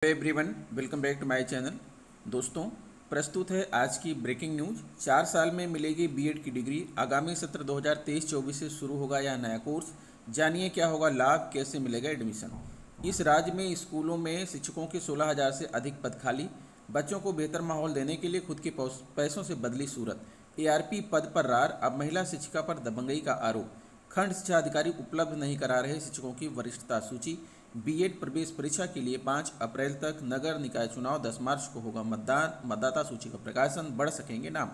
Everyone, welcome back to my channel. दोस्तों, प्रस्तुत है आज की ब्रेकिंग न्यूज। 4 साल में मिलेगी बीएड की डिग्री। आगामी सत्र 2023-24 से शुरू होगा यह नया कोर्स। जानिए क्या होगा लाभ, कैसे मिलेगा एडमिशन। इस राज्य में स्कूलों में शिक्षकों के 16,000 से अधिक पद खाली। बच्चों को बेहतर माहौल देने के लिए खुद के पैसों से बदली सूरत। एआरपी पद पर रार, अब महिला शिक्षिका पर दबंगई का आरोप। खंड शिक्षा अधिकारी उपलब्ध नहीं करा रहे शिक्षकों की वरिष्ठता सूची। बीएड प्रवेश परीक्षा के लिए 5 अप्रैल तक। नगर निकाय चुनाव 10 मार्च को होगा मतदान। मतदाता सूची का प्रकाशन, बढ़ सकेंगे नाम।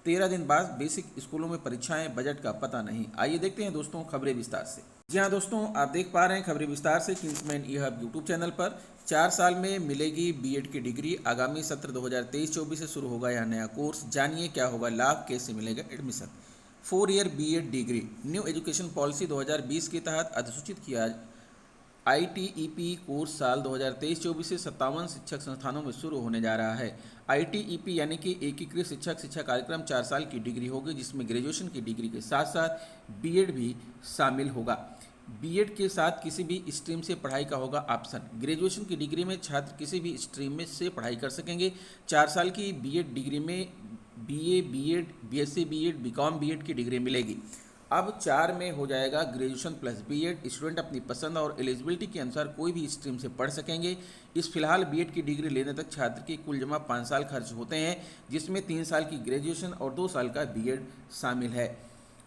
13 दिन बाद बेसिक स्कूलों में परीक्षाएं, बजट का पता नहीं। आइए देखते हैं दोस्तों खबरें विस्तार से। जी हाँ दोस्तों, आप देख पा रहे हैं खबरें विस्तार से किंग्समैन ई हब यूट्यूब चैनल पर। 4 साल में मिलेगी बीएड की डिग्री। आगामी सत्र 2023-24 से शुरू होगा यह नया कोर्स। जानिए क्या होगा लाभ, कैसे मिलेगा admission. 4 year BEd degree new education policy 2020 के तहत अधिसूचित किया आईटीईपी कोर्स साल 2023-24 से 57 शिक्षक संस्थानों में शुरू होने जा रहा है। आईटीईपी यानी कि एकीकृत शिक्षा कार्यक्रम 4 साल की डिग्री होगी, जिसमें ग्रेजुएशन की डिग्री के साथ साथ बीएड भी शामिल होगा। बीएड के साथ किसी भी स्ट्रीम से पढ़ाई का होगा ऑप्शन। ग्रेजुएशन की डिग्री में छात्र किसी भी स्ट्रीम में से पढ़ाई कर सकेंगे। 4 साल की बीएड डिग्री में BA, BEd, BSc BEd, BCom BEd की डिग्री मिलेगी। अब 4 में हो जाएगा ग्रेजुएशन प्लस बीएड। स्टूडेंट अपनी पसंद और एलिजिबिलिटी के अनुसार कोई भी स्ट्रीम से पढ़ सकेंगे। इस फिलहाल बीएड की डिग्री लेने तक छात्र के कुल जमा 5 साल खर्च होते हैं, जिसमें 3 साल की ग्रेजुएशन और 2 साल का बीएड शामिल है।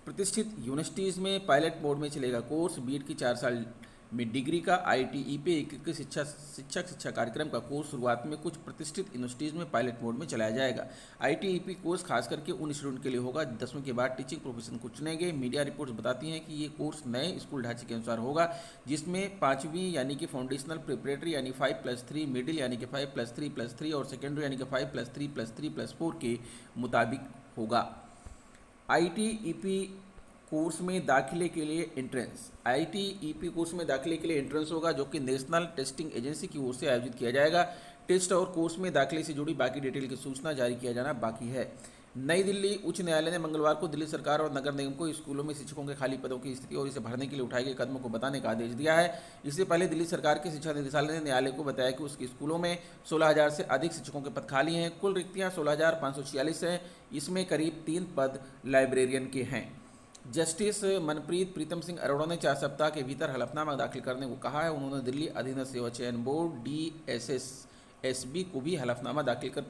प्रतिष्ठित यूनिवर्सिटीज़ में पायलट मोड में चलेगा कोर्स। बीएड की 4 साल में डिग्री का आईटीईपी एकीकृत शिक्षा कार्यक्रम का कोर्स शुरुआत में कुछ प्रतिष्ठित यूनिवर्सिटीज़ में पायलट मोड में चलाया जाएगा। आईटीईपी कोर्स खास करके उन स्टूडेंट के लिए होगा 10वीं के बाद टीचिंग प्रोफेशन को चुनेंगे। मीडिया रिपोर्ट्स बताती हैं कि ये कोर्स नए स्कूल ढांचे के अनुसार होगा, जिसमें 5वीं यानी कि फाउंडेशनल, प्रिपरेटरी यानी 5+3, मिडिल यानी कि 5+3+3 और सेकेंडरी यानी कि 5+3+3+4 के मुताबिक होगा। आईटीईपी कोर्स में दाखिले के लिए एंट्रेंस। आईटीईपी कोर्स में दाखिले के लिए एंट्रेंस होगा, जो कि नेशनल टेस्टिंग एजेंसी की ओर से आयोजित किया जाएगा। टेस्ट और कोर्स में दाखिले से जुड़ी बाकी डिटेल की सूचना जारी किया जाना बाकी है। नई दिल्ली उच्च न्यायालय ने मंगलवार को दिल्ली सरकार और नगर निगम को स्कूलों में शिक्षकों के खाली पदों की स्थिति और इसे भरने के लिए उठाए गए कदमों को बताने का आदेश दिया है। इससे पहले दिल्ली सरकार के शिक्षा निदेशालय ने न्यायालय को बताया कि उसके स्कूलों में 16,000 से अधिक शिक्षकों के पद खाली हैं। कुल रिक्तियाँ 16,546 हैं। इसमें करीब 3 पद लाइब्रेरियन के हैं। जस्टिस मनप्रीत प्रीतम सिंह अरोड़ा ने 4 सप्ताह के भीतर हलफनामा दाखिल करने को कहा है। उन्होंने दिल्ली अधीनस्थ सेवा चयन बोर्ड DSSSB को भी हलफनामा दाखिल कर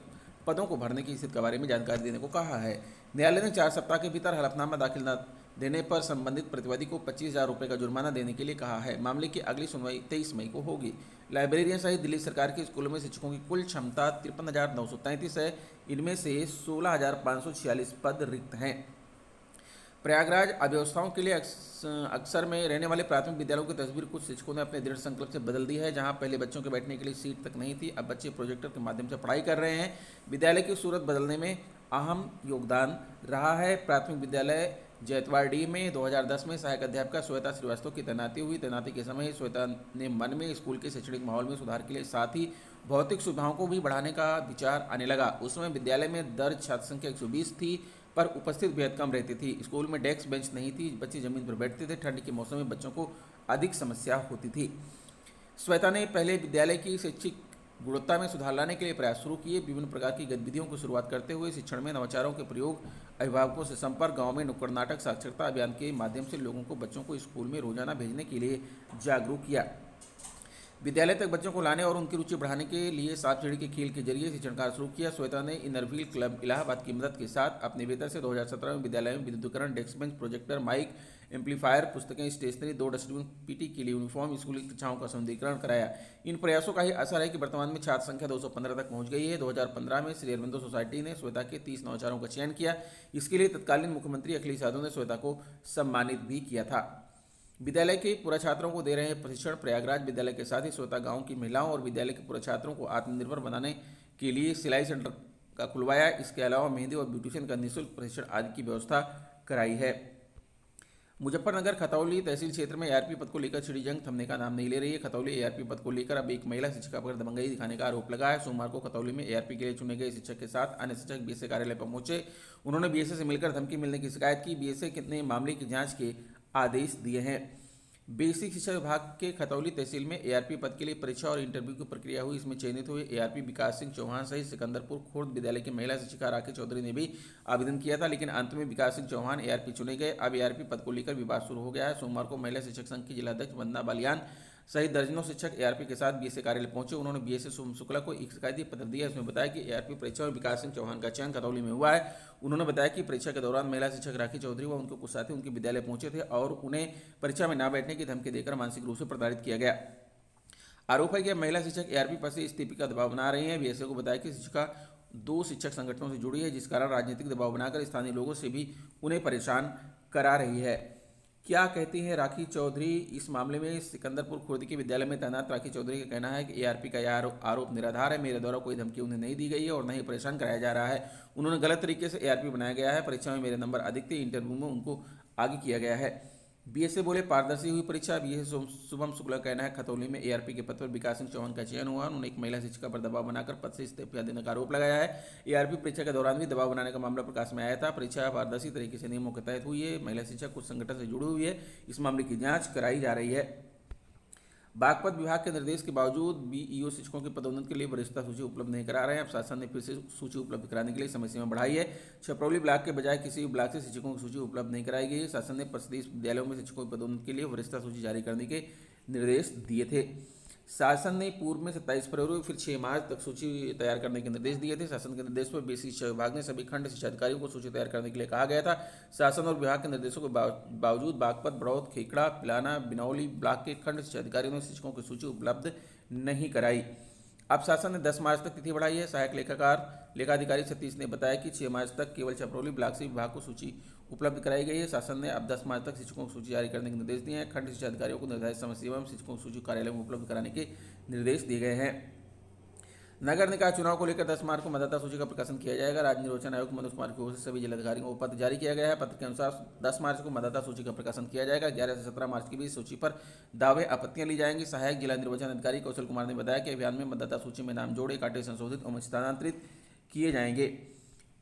पदों को भरने की स्थिति के बारे में जानकारी देने को कहा है। न्यायालय ने 4 सप्ताह के भीतर हलफनामा दाखिल न देने पर संबंधित प्रतिवादी को 25,000 रुपये का जुर्माना देने के लिए कहा है। मामले की अगली सुनवाई 23 मई को होगी। लाइब्रेरियन सहित दिल्ली सरकार के स्कूलों में शिक्षकों की कुल क्षमता 53,933 है। इनमें से 16,546 पद रिक्त हैं। प्रयागराज अव्यवस्थाओं के लिए अक्सर में रहने वाले प्राथमिक विद्यालयों की तस्वीर कुछ शिक्षकों ने अपने दृढ़ संकल्प से बदल दी है। जहां पहले बच्चों के बैठने के लिए सीट तक नहीं थी, अब बच्चे प्रोजेक्टर के माध्यम से पढ़ाई कर रहे हैं। विद्यालय की सूरत बदलने में अहम योगदान रहा है। प्राथमिक विद्यालय जैतवाड़ी में 2010 में सहायक अध्यापिका श्वेता श्रीवास्तव की तैनाती हुई। तैनाती के समय श्वेता ने मन में स्कूल के शैक्षणिक माहौल में सुधार के लिए साथ ही भौतिक सुविधाओं को भी बढ़ाने का विचार आने लगा। उस समय विद्यालय में दर्ज छात्र संख्या 120 थी, पर उपस्थित बेहद कम रहती थी। स्कूल में डेस्क बेंच नहीं थी, बच्चे जमीन पर बैठते थे। ठंड के मौसम में बच्चों को अधिक समस्या होती थी। श्वेता ने पहले विद्यालय की शैक्षिक गुणवत्ता में सुधार लाने के लिए प्रयास शुरू किए। विभिन्न प्रकार की गतिविधियों की शुरुआत करते हुए शिक्षण में नवाचारों के प्रयोग, अभिभावकों से संपर्क, गांव में नुक्कड़ नाटक, साक्षरता अभियान के माध्यम से लोगों को बच्चों को स्कूल में रोजाना भेजने के लिए जागरूक किया। विद्यालय तक बच्चों को लाने और उनकी रुचि बढ़ाने के लिए सांप सीढ़ी के खेल के जरिए शिक्षण कार्य शुरू किया। श्वेता ने इनरव्हील क्लब इलाहाबाद की मदद के साथ अपने वेतन से 2017 में विद्यालय में विद्युतीकरण, desk bench, projector, mike, amplifier, पुस्तकें, स्टेशनरी, 2 डस्टबिन, पीटी के लिए यूनिफॉर्म, स्कूली कक्षाओं का सौंदर्यीकरण कराया। इन प्रयासों का ही असर है कि वर्तमान में छात्र संख्या 215 तक पहुंच गई है। 2015 में श्री अरविंदो सोसाइटी ने श्वेता के 30 नवाचारों का चयन किया। इसके लिए तत्कालीन मुख्यमंत्री अखिलेश यादव ने श्वेता को सम्मानित भी किया था। विद्यालय के पूरा छात्रों को दे रहे हैं प्रशिक्षण। प्रयागराज विद्यालय के साथ ही श्वेता गांव की महिलाओं और विद्यालय के पूरा छात्रों को आत्मनिर्भर बनाने के लिए सिलाई सेंटर का खुलवाया। इसके अलावा मेहंदी और ब्यूटिशियन का निःशुल्क प्रशिक्षण आदि की व्यवस्था कराई है। मुजफ्फरनगर खतौली तहसील क्षेत्र में एआरपी पद को लेकर छिड़ी जंग थमने का नाम नहीं ले रही है। खतौली एआरपी पद को लेकर अब एक महिला शिक्षिका पर दबंगई दिखाने का आरोप लगा है। सोमवार को खतौली में एआरपी के लिए चुने गए शिक्षक के साथ अन्य शिक्षक बीएसए कार्यालय पर पहुंचे। उन्होंने बीएसए से मिलकर धमकी मिलने की शिकायत की। बीएसए ने मामले की जांच के आदेश दिए हैं। बेसिक शिक्षा विभाग के खतौली तहसील में एआरपी पद के लिए परीक्षा और इंटरव्यू की प्रक्रिया हुई। इसमें चयनित हुए एआरपी विकास सिंह चौहान सहित सिकंदरपुर खुर्द विद्यालय की महिला शिक्षिका राखी चौधरी ने भी आवेदन किया था, लेकिन अंत में विकास सिंह चौहान एआरपी चुने गए। अब एआरपी पद को लेकर विवाद शुरू हो गया है। सोमवार को महिला शिक्षक संघ की जिलाध्यक्ष वंदना बालियान सहित दर्जनों शिक्षक एआरपी के साथ बीएसए कार्यालय पहुंचे। उन्होंने बीएसए सोम शुक्ला को एक शिकायती पत्र दिया। इसमें बताया कि एआरपी परीक्षा में विकास सिंह चौहान का चयन खतौली में हुआ है। उन्होंने बताया कि परीक्षा के दौरान महिला शिक्षक राखी चौधरी व उनके कुछ साथी उनके विद्यालय पहुंचे थे और उन्हें परीक्षा में न बैठने की धमकी देकर मानसिक रूप से प्रताड़ित किया गया। आरोप है कि महिला शिक्षक एआरपी पर से इस्तीफे का दबाव बना रही हैं। बीएसए को बताया कि शिक्षिका 2 शिक्षक संगठनों से जुड़ी है, जिस कारण राजनीतिक दबाव बनाकर स्थानीय लोगों से भी उन्हें परेशान करा रही है। क्या कहती हैं राखी चौधरी इस मामले में? सिकंदरपुर खुर्द के विद्यालय में तैनात राखी चौधरी का कहना है कि एआरपी का यह आरोप निराधार है। मेरे द्वारा कोई धमकी उन्हें नहीं दी गई है और न ही परेशान कराया जा रहा है। उन्होंने गलत तरीके से एआरपी बनाया गया है। परीक्षा में मेरे नंबर अधिक थे, इंटरव्यू में उनको आगे किया गया है। बीएसए बोले पारदर्शी हुई परीक्षा। बीएसए शुभम शुक्ला का कहना है खतौली में एआरपी के पद पर विकास सिंह चौहान का चयन हुआ। उन्होंने एक महिला शिक्षिका पर दबाव बनाकर पद से इस्तीफा देने का आरोप लगाया है। एआरपी परीक्षा के दौरान भी दबाव बनाने का मामला प्रकाश में आया था। परीक्षा पारदर्शी तरीके से नियमों के तहत हुई है। महिला शिक्षक कुछ संगठन से जुड़ी हुई है। इस मामले की जांच कराई जा रही है। बागपत विभाग के निर्देश के बावजूद बीईओ शिक्षकों की पदोन्नति के लिए वरिष्ठता सूची उपलब्ध नहीं करा रहे हैं। अब शासन ने फिर से सूची उपलब्ध कराने के लिए समय सीमा बढ़ाई है। छपरौली ब्लॉक के बजाय किसी भी ब्लॉक से शिक्षकों की सूची उपलब्ध नहीं कराई गई है। शासन ने प्रदेश विद्यालयों में शिक्षकों की पदोन्नति के लिए वरिष्ठता सूची जारी करने के निर्देश दिए थे। शासन ने पूर्व में 27 फरवरी फिर 6 मार्च तक सूची तैयार करने के निर्देश दिए थे। शासन के निर्देश पर बेसिक शिक्षा विभाग ने सभी खंड शिक्षा अधिकारियों को सूची तैयार करने के लिए कहा गया था। शासन और विभाग के निर्देशों के बावजूद बागपत, बड़ौद, खेकड़ा, पिलाना, बिनौली ब्लॉक के खंड शिक्षा अधिकारियों ने शिक्षकों की सूची उपलब्ध नहीं कराई। अब शासन ने 10 मार्च तक तिथि बढ़ाई है। सहायक लेखाधिकारी सतीश ने बताया कि 6 मार्च तक केवल छपरौली ब्लॉक से विभाग को सूची उपलब्ध कराई गई है। शासन ने अब 10 मार्च तक शिक्षकों की सूची जारी करने के निर्देश दिए हैं। खंड शिक्षा अधिकारियों को निर्धारित समय सीमा में शिक्षकों की सूची कार्यालय में उपलब्ध कराने के निर्देश दिए गए हैं। नगर निकाय चुनाव को लेकर 10 मार्च को मतदाता सूची का प्रकाशन किया जाएगा। राज्य निर्वाचन आयोग मनोज कुमार की ओर से सभी जिलाधिकारियों को पत्र जारी किया गया है। पत्र के अनुसार 10 मार्च को मतदाता सूची का प्रकाशन किया जाएगा। 11 से 17 मार्च के बीच सूची पर दावे आपत्तियां ली जाएंगी। सहायक जिला निर्वाचन अधिकारी कौशल कुमार ने बताया कि अभियान में मतदाता सूची में नाम जोड़े, काटे, संशोधित और स्थानांतरित किए जाएंगे।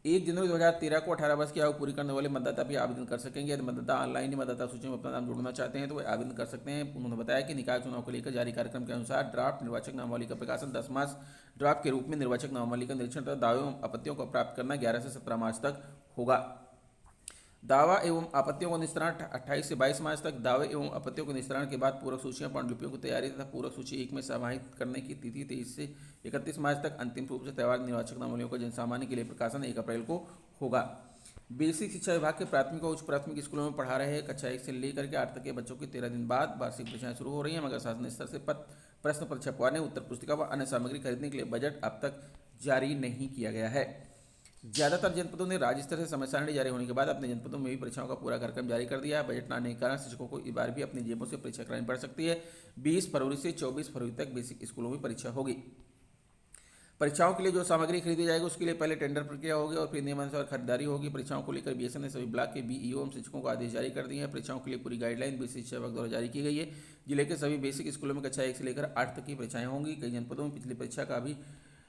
1 जनवरी 2013 को 18 वर्ष की आयु पूरी करने वाले मतदाता भी आवेदन कर सकेंगे। यदि मतदाता ऑनलाइन ही मतदाता सूची में अपना नाम जोड़ना चाहते हैं तो वे आवेदन कर सकते हैं। उन्होंने बताया कि निकाय चुनाव को लेकर जारी कार्यक्रम के अनुसार ड्राफ्ट निर्वाचक नामावली का प्रकाशन 10 मार्च, ड्राफ्ट के रूप में निर्वाचक नामावली का निरीक्षण तथा दावों एवं आपत्तियों को प्राप्त करना 11 से 17 मार्च तक होगा। दावा एवं आपत्तियों का निस्तारण 28 से 22 मार्च तक। दावे एवं आपत्तियों के निस्तारण के बाद पूरक सूचियां, पांडुलिपियों की तैयारी तथा पूरक सूची 1 में समाहित करने की तिथि 23 से 31 मार्च तक। अंतिम रूप से तैयार निर्वाचक नामावलियों का जनसामान्य के लिए प्रकाशन 1 अप्रैल को होगा। बेसिक शिक्षा विभाग के प्राथमिक और उच्च प्राथमिक स्कूलों में पढ़ा रहे कक्षा 1 से लेकर के 8 तक के बच्चों की 13 दिन बाद वार्षिक परीक्षाएं शुरू हो रही हैं, मगर शासन स्तर से प्रश्न पत्र छपवाने, उत्तर पुस्तिका व अन्य सामग्री खरीदने के लिए बजट अब तक जारी नहीं किया गया है। ज्यादातर जनपदों ने राज्य स्तर से समय सारणी जारी होने के बाद अपने जनपदों में भी परीक्षाओं का पूरा कार्यक्रम जारी कर दिया है। बजट न आने के कारण शिक्षकों को इस बार भी अपनी जेबों से परीक्षा करानी पड़ सकती है। 20 फरवरी से 24 फरवरी तक बेसिक स्कूलों में परीक्षा होगी। परीक्षाओं के लिए जो सामग्री खरीदी जाएगी उसके लिए पहले टेंडर प्रक्रिया होगी और फिर नियमानुसार खरीदारी होगी। परीक्षाओं को लेकर बीएसए ने सभी ब्लॉक के बीईओ एवं शिक्षकों को आदेश जारी कर दिए हैं। परीक्षाओं के लिए पूरी गाइडलाइन बेसिक शिक्षा विभाग द्वारा जारी की गई है। जिले के सभी बेसिक स्कूलों में कक्षा 1 से लेकर 8 तक की परीक्षाएं होंगी। कई जनपदों में पिछली परीक्षा का भी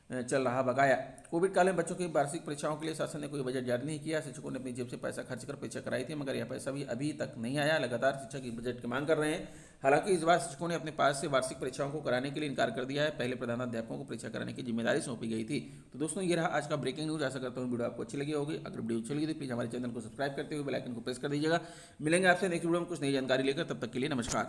चल रहा बकाया। कोविड काल में बच्चों की वार्षिक परीक्षाओं के लिए शासन ने कोई बजट जारी नहीं किया। शिक्षकों ने अपनी जेब से पैसा खर्च कर परीक्षा कराई थी, मगर यह पैसा भी अभी तक नहीं आया। लगातार शिक्षक इस बजट की मांग कर रहे हैं। हालांकि इस बार शिक्षकों ने अपने पास से वार्षिक परीक्षाओं को कराने के लिए इनकार कर दिया है। पहले प्रधानाध्यापकों को परीक्षा कराने की जिम्मेदारी सौंपी गई थी। तो दोस्तों, ये रहा आज का ब्रेकिंग न्यूज। आशा करता हूँ वीडियो आपको अच्छी लगी होगी। अगर वीडियो अच्छी लगी तो प्लीज़ हमारे चैनल को सब्सक्राइब करते हुए बेल आइकन को प्रेस कर दीजिएगा। मिलेंगे आपसे नेक्स्ट वीडियो में कुछ नई जानकारी लेकर। तब तक के लिए नमस्कार।